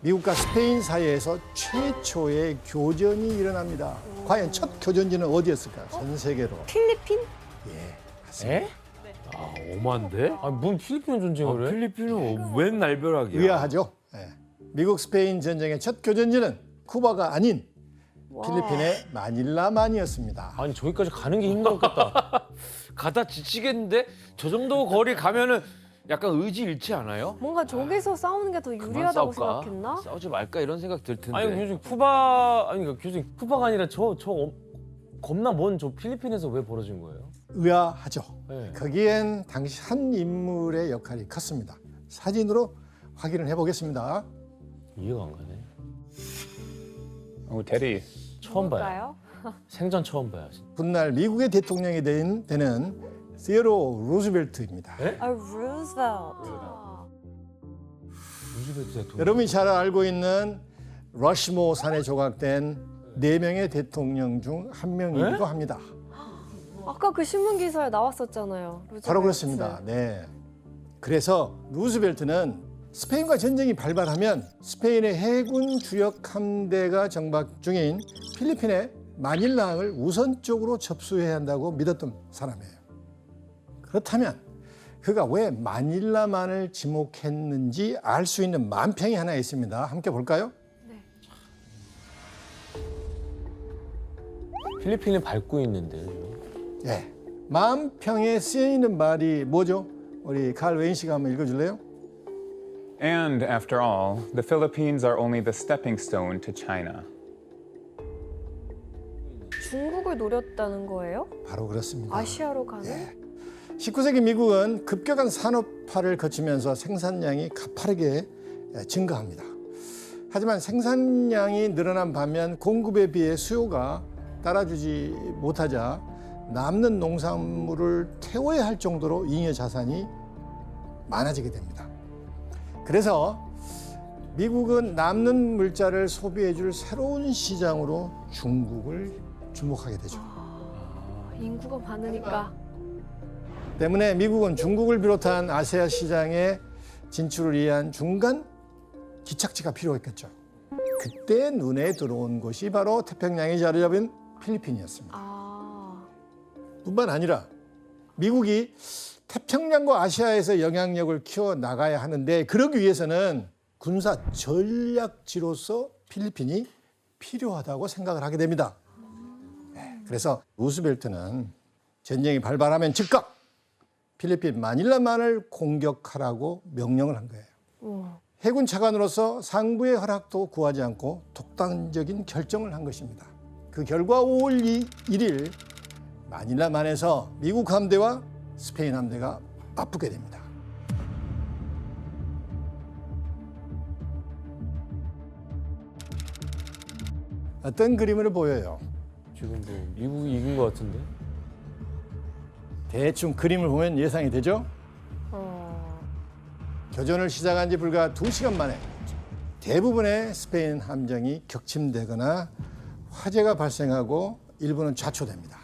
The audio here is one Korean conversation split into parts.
미국과 스페인 사이에서 최초의 교전이 일어납니다. 과연 첫 교전지는 어디였을까요? 전 세계로. 필리핀? 예, 맞습니다. 에? 아, 오만데? 아, 뭔 필리핀 전쟁을 해? 필리핀은 웬 날벼락이야? 의아하죠? 예. 미국 스페인 전쟁의 첫 교전지는 쿠바가 아닌 필리핀의 마닐라만이었습니다. 아니 저기까지 가는 게 힘들었겠다. 가다 지치겠는데? 저 정도 거리 가면은 약간 의지 잃지 않아요? 뭔가 저기서 싸우는 게 더 그만 유리하다고 싸울까? 생각했나? 싸우지 말까 이런 생각 들 텐데. 아니 교수님 쿠바 아니 그러니까 교수님 쿠바가 아니라 저 겁나 먼 저 필리핀에서 왜 벌어진 거예요? 의아하죠? 네. 거기엔 당시 한 인물의 역할이 컸습니다. 사진으로 확인을 해보겠습니다. 이해가 안 가네. 오, 테리. 처음 봐요. 뭘까요? 생전 처음 봐요. 진짜. 훗날 미국의 대통령이 되는 시어로 루즈벨트입니다. 에? 아, 루즈벨트. 루즈벨트 대통령. 여러분이 잘 알고 있는 러시모 산에 조각된 4명의 대통령 중 한 명이기도 합니다. 아까 그 신문 기사에 나왔었잖아요. 루즈벨트. 바로 그렇습니다. 네. 그래서 루즈벨트는 스페인과 전쟁이 발발하면 스페인의 해군 주력 함대가 정박 중인 필리핀의 마닐라항을 우선적으로 접수해야 한다고 믿었던 사람이에요. 그렇다면 그가 왜 마닐라만을 지목했는지 알 수 있는 만평이 하나 있습니다. 함께 볼까요? 필리핀을 밟고 있는데. 예. 만평에 쓰여 있는 말이 뭐죠? 우리 칼 웨인 씨가 한번 읽어줄래요? And after all, the Philippines are only the stepping stone to China. 중국을 노렸다는 거예요? 바로 그렇습니다. 아시아로 가는? 예. 19세기 미국은 급격한 산업화를 거치면서 생산량이 가파르게 증가합니다. 하지만 생산량이 늘어난 반면 공급에 비해 수요가 따라주지 못하자 남는 농산물을 태워야 할 정도로 잉여 자산이 많아지게 됩니다. 그래서 미국은 남는 물자를 소비해 줄 새로운 시장으로 중국을 주목하게 되죠. 인구가 많으니까. 때문에 미국은 중국을 비롯한 아시아 시장에 진출을 위한 중간 기착지가 필요했겠죠. 그때 눈에 들어온 곳이 바로 태평양에 자리 잡은 필리핀이었습니다. 뿐만 아니라 미국이 태평양과 아시아에서 영향력을 키워 나가야 하는데 그러기 위해서는 군사 전략지로서 필리핀이 필요하다고 생각을 하게 됩니다. 그래서 루스벨트는 전쟁이 발발하면 즉각 필리핀 마닐라만을 공격하라고 명령을 한 거예요. 해군 차관으로서 상부의 허락도 구하지 않고 독단적인 결정을 한 것입니다. 그 결과 5월 1일 마닐라만에서 미국 함대와 스페인 함대가 맞붙게 됩니다. 어떤 그림을 보여요? 지금 뭐 미국이 이긴 것 같은데. 대충 그림을 보면 예상이 되죠? 교전을 시작한 지 불과 2시간 만에 대부분의 스페인 함정이 격침되거나 화재가 발생하고 일부는 좌초됩니다.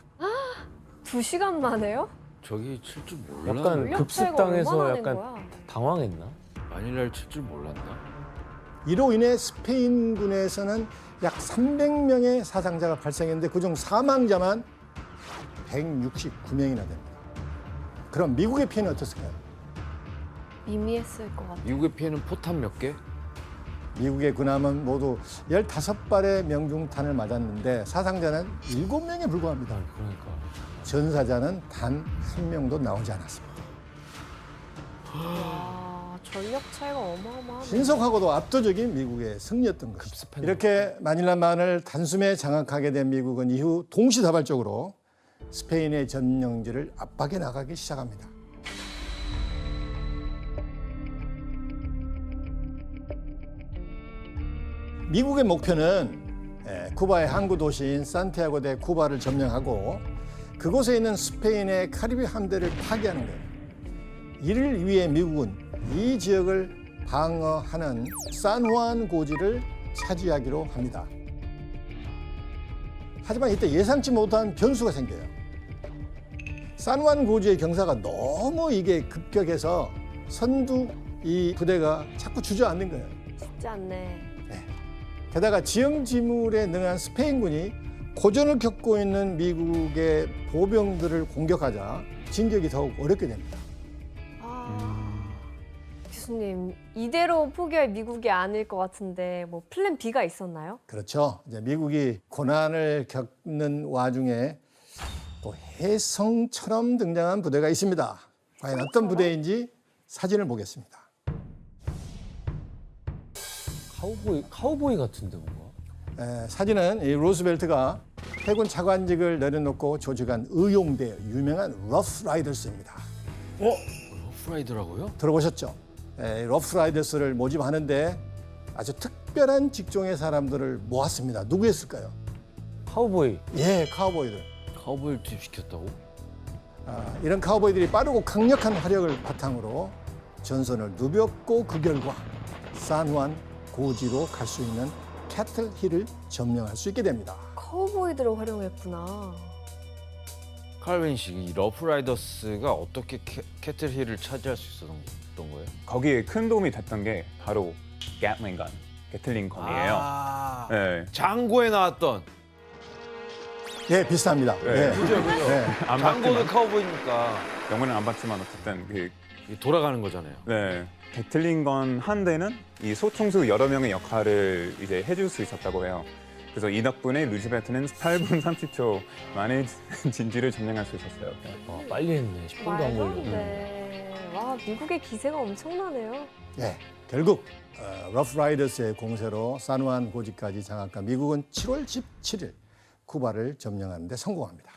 2시간 만에요? 저기 칠 줄 몰랐나? 약간 전력 차이가 급습당해서 얼마나 된 약간 거야? 당황했나? 마닐라를 칠 줄 몰랐나? 이로 인해 스페인군에서는 약 300명의 사상자가 발생했는데 그중 사망자만 169명이나 됩니다. 그럼 미국의 피해는 어떻을까요? 미미했을 것 같아요. 미국의 피해는 포탄 몇 개? 미국의 군함은 모두 15발의 명중탄을 맞았는데 사상자는 7명에 불과합니다. 그러니까. 전사자는 단 한 명도 나오지 않았습니다. 와, 전력 차이가 어마어마하네. 신속하고도 압도적인 미국의 승리였던 것이죠. 급습했나? 이렇게 마닐라만을 단숨에 장악하게 된 미국은 이후 동시다발적으로 스페인의 점령지를 압박해 나가기 시작합니다. 미국의 목표는 쿠바의 항구 도시인 산티아고 대 쿠바를 점령하고 그곳에 있는 스페인의 카리비 함대를 파괴하는 거예요. 이를 위해 미국은 이 지역을 방어하는 산후안 고지를 차지하기로 합니다. 하지만 이때 예상치 못한 변수가 생겨요. 산후안 고지의 경사가 너무 이게 급격해서 선두 이 부대가 자꾸 주저앉는 거예요. 쉽지 않네. 게다가 지형지물에 능한 스페인군이 고전을 겪고 있는 미국의 보병들을 공격하자 진격이 더욱 어렵게 됩니다. 교수님, 이대로 포기할 미국이 아닐 것 같은데 뭐 플랜 B가 있었나요? 그렇죠. 이제 미국이 고난을 겪는 와중에 또 혜성처럼 등장한 부대가 있습니다. 과연 어떤 부대인지 사진을 보겠습니다. 카우보이 같은데 뭔가. 사진은 이 루스벨트가 해군 차관직을 내려놓고 조직한 의용대 유명한 러프라이더스입니다. 러프라이더라고요? 들어보셨죠? 러프라이더스를 모집하는데 아주 특별한 직종의 사람들을 모았습니다. 누구였을까요? 카우보이. 예, 카우보이들. 카우보이를 투입시켰다고? 이런 카우보이들이 빠르고 강력한 화력을 바탕으로 전선을 누볐고 그 결과 산후안 고지로 갈 수 있는 캐틀 힐을 점령할 수 있게 됩니다. 카우보이들을 활용했구나. 칼빈 씨, 이 러프라이더스가 어떻게 캐틀힐을 차지할 수 있었던 거예요? 거기에 큰 도움이 됐던 게 바로 갓링건, 게틀링건이에요. 네. 장고에 나왔던. 예, 비슷합니다. 네. 예. 그죠. 안 장고도 봤지만, 카우보이니까 영어는 안 봤지만 어쨌든 이게 돌아가는 거잖아요. 네. 게틀링건 한 대는 이 소총수 여러 명의 역할을 이제 해줄 수 있었다고 해요. 그래서 이 덕분에 루즈벨트는 8분 30초 만에 진지를 점령할 수 있었어요. 빨리 했네. 10분도 안 말도 안 걸려. 돼. 와, 미국의 기세가 엄청나네요. 예, 결국 러프라이더스의 공세로 산후안 고지까지 장악한 미국은 7월 17일 쿠바를 점령하는 데 성공합니다.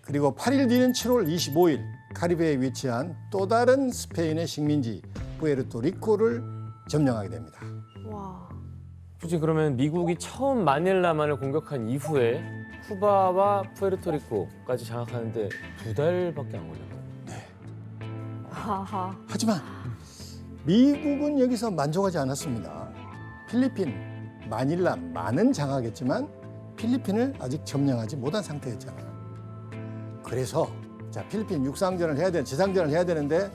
그리고 8일 뒤는 7월 25일 카리브해에 위치한 또 다른 스페인의 식민지 푸에르토리코를 점령하게 됩니다. 와. 굳이 그러면 미국이 처음 마닐라만을 공격한 이후에 쿠바와 푸에르토리코까지 장악하는데 2달밖에 안 걸렸어요. 하하. 하지만 미국은 여기서 만족하지 않았습니다. 필리핀, 마닐라만은 장악했지만 필리핀을 아직 점령하지 못한 상태였잖아요. 그래서 자, 필리핀 육상전을 해야 지상전을 해야 되는데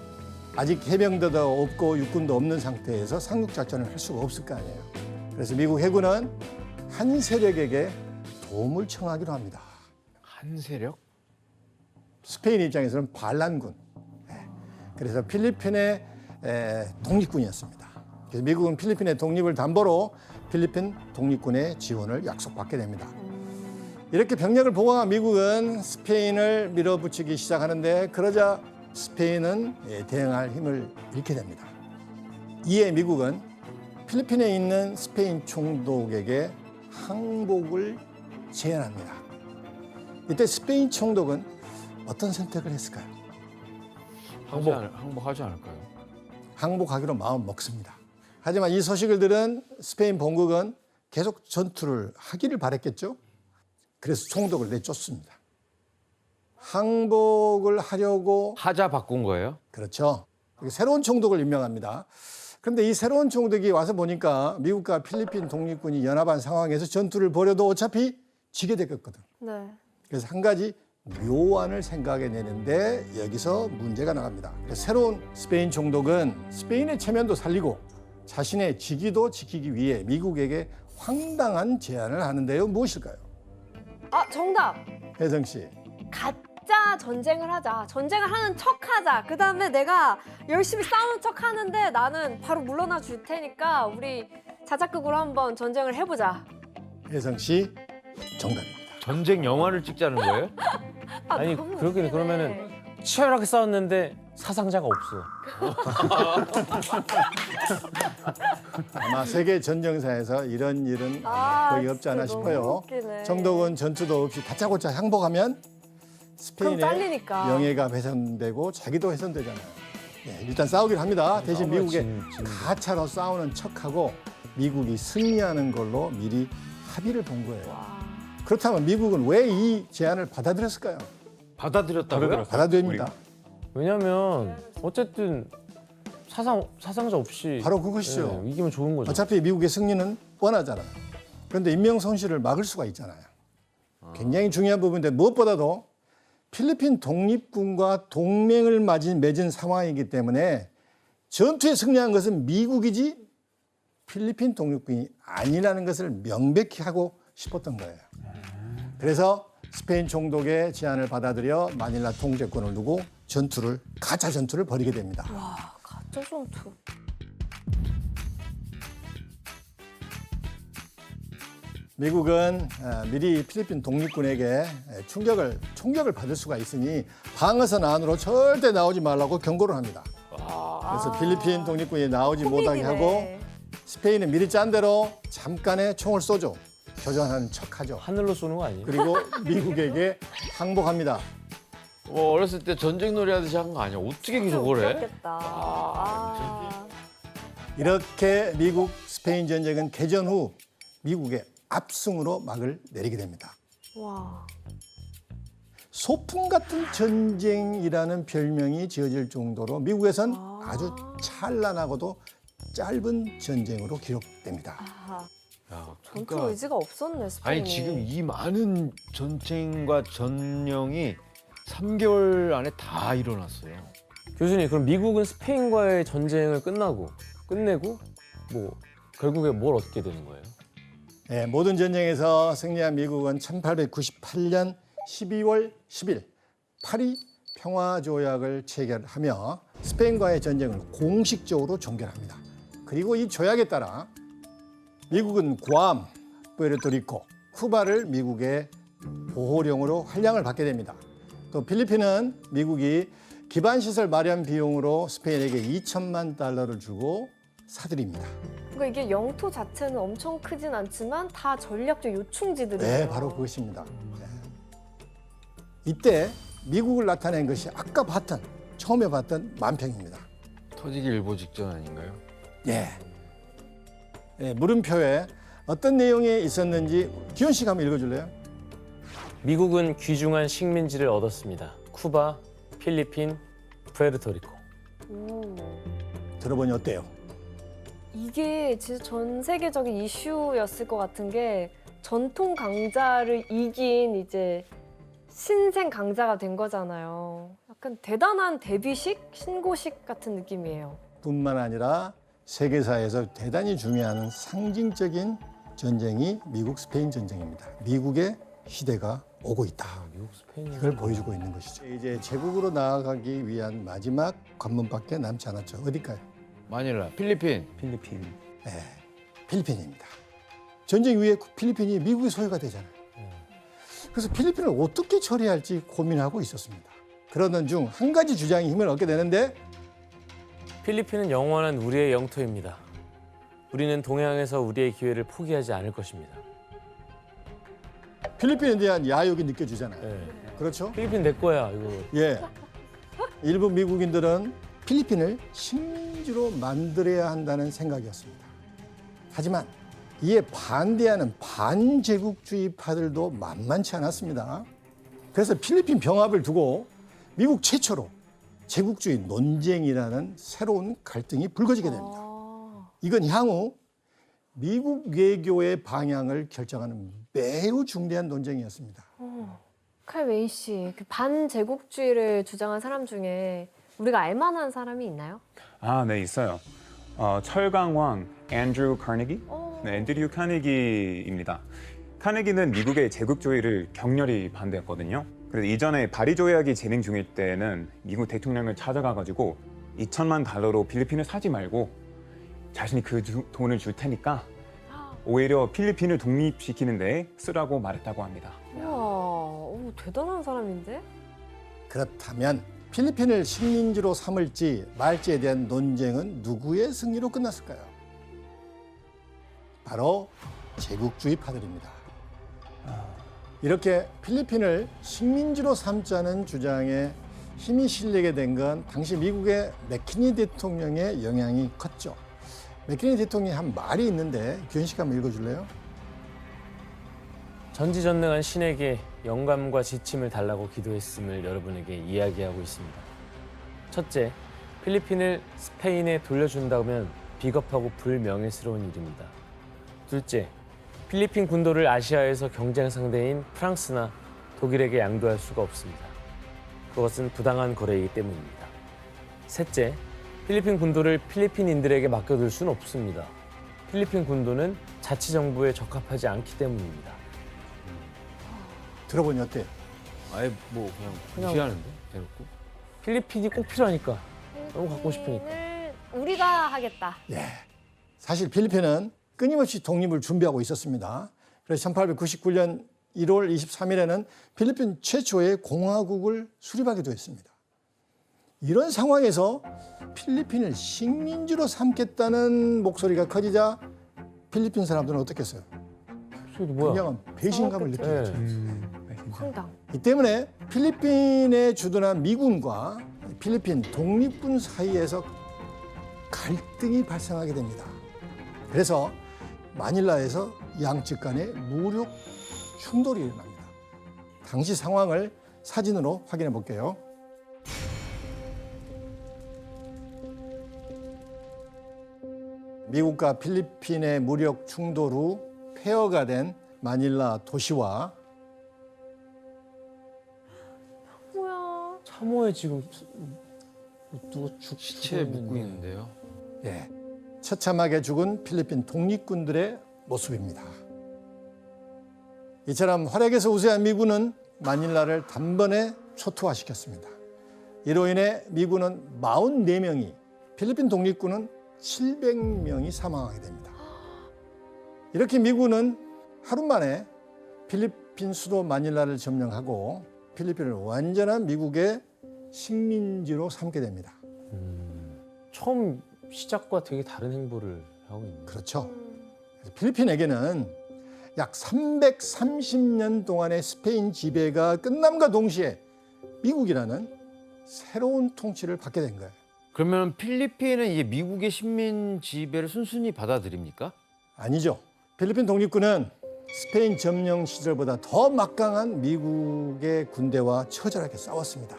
아직 해병대도 없고 육군도 없는 상태에서 상륙작전을 할 수가 없을 거 아니에요. 그래서 미국 해군은 한 세력에게 도움을 청하기로 합니다. 한 세력? 스페인 입장에서는 반란군. 그래서 필리핀의 독립군이었습니다. 그래서 미국은 필리핀의 독립을 담보로 필리핀 독립군의 지원을 약속받게 됩니다. 이렇게 병력을 보강한 미국은 스페인을 밀어붙이기 시작하는데 그러자 스페인은 대응할 힘을 잃게 됩니다. 이에 미국은 필리핀에 있는 스페인 총독에게 항복을 제안합니다. 이때 스페인 총독은 어떤 선택을 했을까요? 항복하지 않을까요? 항복하기로 마음 먹습니다. 하지만 이 소식을 들은 스페인 본국은 계속 전투를 하기를 바랬겠죠. 그래서 총독을 내쫓습니다. 항복을 하려고 하자 바꾼 거예요? 그렇죠. 새로운 총독을 임명합니다. 그런데 이 새로운 총독이 와서 보니까 미국과 필리핀 독립군이 연합한 상황에서 전투를 벌여도 어차피 지게 됐거든. 네. 그래서 한 가지 묘안을 생각해내는데 여기서 문제가 나갑니다. 그래서 새로운 스페인 총독은 스페인의 체면도 살리고 자신의 직위도 지키기 위해 미국에게 황당한 제안을 하는데요. 무엇일까요? 아, 정답. 혜성 씨. 가짜 전쟁을 하자. 전쟁을 하는 척하자. 그다음에 내가 열심히 싸우는 척하는데 나는 바로 물러나 줄 테니까 우리 자작극으로 한번 전쟁을 해보자. 혜성 씨 정답입니다. 전쟁 영화를 찍자는 거예요? 아니 너무 그러긴 웃기네. 그러면은 치열하게 싸웠는데 사상자가 없어. 아마 세계 전쟁사에서 이런 일은 아, 거의 없지 않아 진짜 너무 싶어요. 웃기네. 총독은 전투도 없이 다짜고짜 항복하면 그럼 스페인의 잘리니까. 명예가 훼손되고 자기도 훼손되잖아요. 네, 일단 싸우기로 합니다. 대신 싸움을 미국의 진- 가차로 싸우는 척하고 미국이 승리하는 걸로 미리 합의를 본 거예요. 와. 그렇다면 미국은 왜 이 제안을 받아들였을까요? 받아들였다고요? 받아들입니다. 왜냐면 어쨌든 사상자 없이 바로 그것이죠. 예, 이기면 좋은 거죠. 어차피 미국의 승리는 뻔하잖아요. 그런데 인명 손실을 막을 수가 있잖아요. 굉장히 중요한 부분인데 무엇보다도 필리핀 독립군과 동맹을 맺은 상황이기 때문에 전투에 승리한 것은 미국이지 필리핀 독립군이 아니라는 것을 명백히 하고 싶었던 거예요. 그래서 스페인 총독의 제안을 받아들여 마닐라 통제권을 두고 가짜 전투를 벌이게 됩니다. 와, 가짜 전투. 미국은 미리 필리핀 독립군에게 총격을 받을 수가 있으니 방어선 안으로 절대 나오지 말라고 경고를 합니다. 그래서 필리핀 독립군이 나오지 못하게 하고 스페인은 미리 짠 대로 잠깐의 총을 쏘죠. 교전하는 척하죠. 하늘로 쏘는 거 아니에요? 그리고 미국에게 항복합니다. 어렸을 때 전쟁 놀이 하듯이 한 거 아니야? 어떻게 그걸 해? 그렇겠다. 이렇게 미국 스페인 전쟁은 개전 후 미국의 압승으로 막을 내리게 됩니다. 와. 소풍 같은 전쟁이라는 별명이 지어질 정도로 미국에선 아주 찬란하고도 짧은 전쟁으로 기록됩니다. 아하. 야, 전투 의지가 없었네, 스페인이. 아니 지금 이 많은 전쟁과 전령이 3개월 안에 다 일어났어요. 교수님, 그럼 미국은 스페인과의 전쟁을 끝내고 뭐 결국에 뭘 얻게 되는 거예요? 네, 모든 전쟁에서 승리한 미국은 1898년 12월 10일 파리 평화조약을 체결하며 스페인과의 전쟁을 공식적으로 종결합니다. 그리고 이 조약에 따라 미국은 괌, 푸에르토리코, 쿠바를 미국의 보호령으로 할량을 받게 됩니다. 또 필리핀은 미국이 기반시설 마련 비용으로 스페인에게 2천만 달러를 주고 사들입니다. 그러니까 이게 영토 자체는 엄청 크진 않지만 다 전략적 요충지들이에요. 네, 바로 그것입니다. 네. 이때 미국을 나타낸 것이 아까 처음에 봤던 만평입니다. 터지기 일보 직전 아닌가요? 예. 예, 물음표에 어떤 내용이 있었는지 기현 씨가 한번 읽어줄래요? 미국은 귀중한 식민지를 얻었습니다. 쿠바, 필리핀, 푸에르토리코. 오. 들어보니 어때요? 이게 진짜 전 세계적인 이슈였을 것 같은 게 전통 강자를 이긴 이제 신생 강자가 된 거잖아요. 약간 대단한 데뷔식, 신고식 같은 느낌이에요. 뿐만 아니라 세계사에서 대단히 중요한 상징적인 전쟁이 미국 스페인 전쟁입니다. 미국의 시대가 오고 있다. 미국, 스페인. 이걸 보여주고 있는 것이죠. 이제 제국으로 나아가기 위한 마지막 관문밖에 남지 않았죠. 어딜까요? 마닐라, 필리핀. 필리핀. 네, 필리핀입니다. 전쟁 이후에 필리핀이 미국의 소유가 되잖아요. 그래서 필리핀을 어떻게 처리할지 고민하고 있었습니다. 그러던 중 한 가지 주장이 힘을 얻게 되는데 필리핀은 영원한 우리의 영토입니다. 우리는 동해안에서 우리의 기회를 포기하지 않을 것입니다. 필리핀에 대한 야욕이 느껴지잖아요. 네. 그렇죠? 필리핀 내 거야, 이거. 예. 일부 미국인들은 필리핀을 식민지로 만들어야 한다는 생각이었습니다. 하지만 이에 반대하는 반제국주의파들도 만만치 않았습니다. 그래서 필리핀 병합을 두고 미국 최초로 제국주의 논쟁이라는 새로운 갈등이 불거지게 됩니다. 이건 향후 미국 외교의 방향을 결정하는 매우 중대한 논쟁이었습니다. 칼 웨인 씨, 그 반제국주의를 주장한 사람 중에 우리가 알만한 사람이 있나요? 아, 네, 있어요. 철강왕 앤드류 카네기? 네, 앤드류 카네기입니다. 카네기는 미국의 제국주의를 격렬히 반대했거든요. 그래서 이전에 파리 조약이 진행 중일 때는 미국 대통령을 찾아가가지고 2천만 달러로 필리핀을 사지 말고 자신이 그 돈을 줄 테니까 오히려 필리핀을 독립시키는 데 쓰라고 말했다고 합니다. 우와, 오, 대단한 사람인데? 그렇다면 필리핀을 식민지로 삼을지 말지에 대한 논쟁은 누구의 승리로 끝났을까요? 바로 제국주의파들입니다. 이렇게 필리핀을 식민지로 삼자는 주장에 힘이 실리게 된 건 당시 미국의 맥키니 대통령의 영향이 컸죠. 맥키니 대통령이 한 말이 있는데 규현 씨가 한번 읽어줄래요? 전지전능한 신에게 영감과 지침을 달라고 기도했음을 여러분에게 이야기하고 있습니다. 첫째, 필리핀을 스페인에 돌려준다면 비겁하고 불명예스러운 일입니다. 둘째, 필리핀 군도를 아시아에서 경쟁 상대인 프랑스나 독일에게 양도할 수가 없습니다. 그것은 부당한 거래이기 때문입니다. 셋째, 필리핀 군도를 필리핀인들에게 맡겨둘 수는 없습니다. 필리핀 군도는 자치 정부에 적합하지 않기 때문입니다. 들어보니 어때요? 아예 뭐 그냥 무시하는데 대놓고. 필리핀이 꼭 필요하니까. 너무 갖고 싶으니까. 필리핀을 우리가 하겠다. 예. 사실 필리핀은 끊임없이 독립을 준비하고 있었습니다. 그래서 1899년 1월 23일에는 필리핀 최초의 공화국을 수립하기도 했습니다. 이런 상황에서 필리핀을 식민지로 삼겠다는 목소리가 커지자 필리핀 사람들은 어떻겠어요? 저기 뭐야? 굉장한 배신감을 느끼겠죠. 황당. 이 때문에 필리핀에 주둔한 미군과 필리핀 독립군 사이에서 갈등이 발생하게 됩니다. 그래서 마닐라에서 양측 간의 무력 충돌이 일어납니다. 당시 상황을 사진으로 확인해 볼게요. 미국과 필리핀의 무력 충돌 후 폐허가 된 마닐라 도시와 뭐야? 참호에 지금 누가 시체에 묻고 있는데요. 예, 처참하게 죽은 필리핀 독립군들의 모습입니다. 이처럼 활약에서 우세한 미군은 마닐라를 단번에 초토화시켰습니다. 이로 인해 미군은 44명이, 필리핀 독립군은 700명이 사망하게 됩니다. 이렇게 미군은 하루 만에 필리핀 수도 마닐라를 점령하고 필리핀을 완전한 미국의 식민지로 삼게 됩니다. 처음 시작과 되게 다른 행보를 하고 있는. 그렇죠. 그래서 필리핀에게는 약 330년 동안의 스페인 지배가 끝남과 동시에 미국이라는 새로운 통치를 받게 된 거예요. 그러면 필리핀은 이제 미국의 식민 지배를 순순히 받아들입니까? 아니죠. 필리핀 독립군은 스페인 점령 시절보다 더 막강한 미국의 군대와 처절하게 싸웠습니다.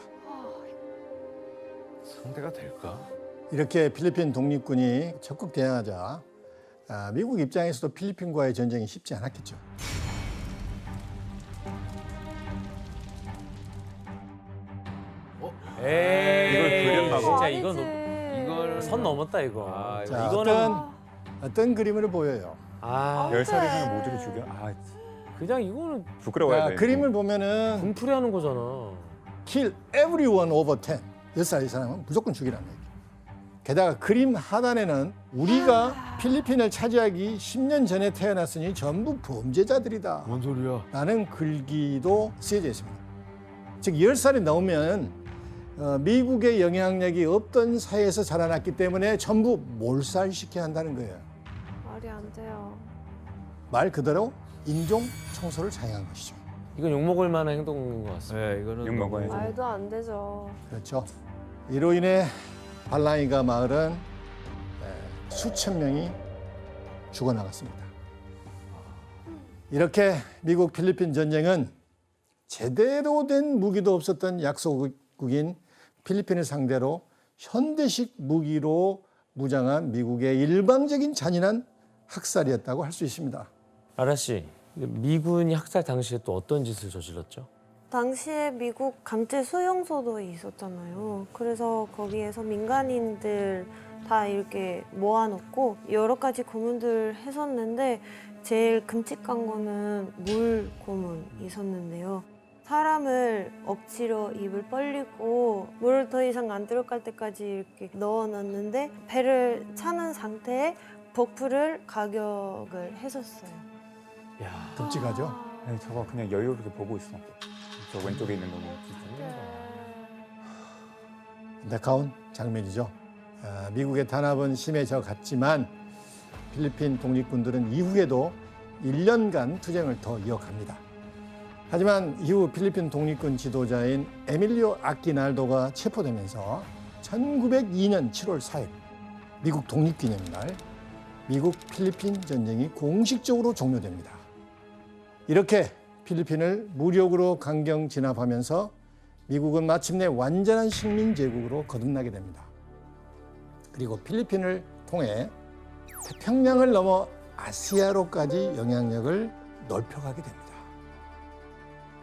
상대가 될까? 이렇게 필리핀 독립군이 적극 대항하자 미국 입장에서도 필리핀과의 전쟁이 쉽지 않았겠죠. 에이, 이걸 그렸다고? 진짜 아니지. 이건 선 넘었다 이거. 아, 자, 이거는 어떤 그림을 보여요. 아 10살이 사는 모두를 죽여? 아, 그냥 이거는 부끄러워야 자, 돼. 그림을 보면은 분풀이 하는 거잖아. kill everyone over 10. 10살 이상은 무조건 죽이라는 얘기. 게다가 그림 하단에는 우리가 필리핀을 차지하기 10년 전에 태어났으니 전부 범죄자들이다 뭔 소리야? 라는 글귀도 쓰여져 있습니다. 즉 10살이 넘으면 미국의 영향력이 없던 사회에서 자라났기 때문에 전부 몰살시켜야 한다는 거예요. 말이 안 돼요. 말 그대로 인종 청소를 자행한 것이죠. 이건 욕먹을 만한 행동인 것 같습니다. 네, 이거는 욕 먹어야죠. 말도 안 되죠. 그렇죠. 이로 인해 발라이가 마을은 수천 명이 죽어나갔습니다. 이렇게 미국 필리핀 전쟁은 제대로 된 무기도 없었던 약소국인 필리핀을 상대로 현대식 무기로 무장한 미국의 일방적인 잔인한 학살이었다고 할 수 있습니다. 라라 씨, 미군이 학살 당시에 또 어떤 짓을 저질렀죠? 당시에 미국 강제 수용소도 있었잖아요. 그래서 거기에서 민간인들 다 이렇게 모아놓고 여러 가지 고문들 했었는데 제일 끔찍한 거는 물 고문 있었는데요. 사람을 억지로 입을 벌리고 물을 더 이상 안 들어갈 때까지 이렇게 넣어놨는데 배를 차는 상태에 버프를 가격을 했었어요. 야, 끔찍하죠. 네, 저거 그냥 여유롭게 보고 있어. 저 왼쪽에 있는 놈은. 안타까운 장면이죠. 미국의 단합은 심해져 갔지만 필리핀 독립군들은 이후에도 1년간 투쟁을 더 이어갑니다. 하지만 이후 필리핀 독립군 지도자인 에밀리오 아키날도가 체포되면서 1902년 7월 4일 미국 독립기념날 미국 필리핀 전쟁이 공식적으로 종료됩니다. 이렇게 필리핀을 무력으로 강경 진압하면서 미국은 마침내 완전한 식민 제국으로 거듭나게 됩니다. 그리고 필리핀을 통해 태평양을 넘어 아시아로까지 영향력을 넓혀가게 됩니다.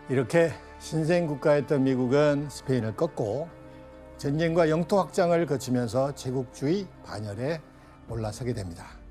이렇게 신생 국가였던 미국은 스페인을 꺾고 전쟁과 영토 확장을 거치면서 제국주의 반열에 올라서게 됩니다.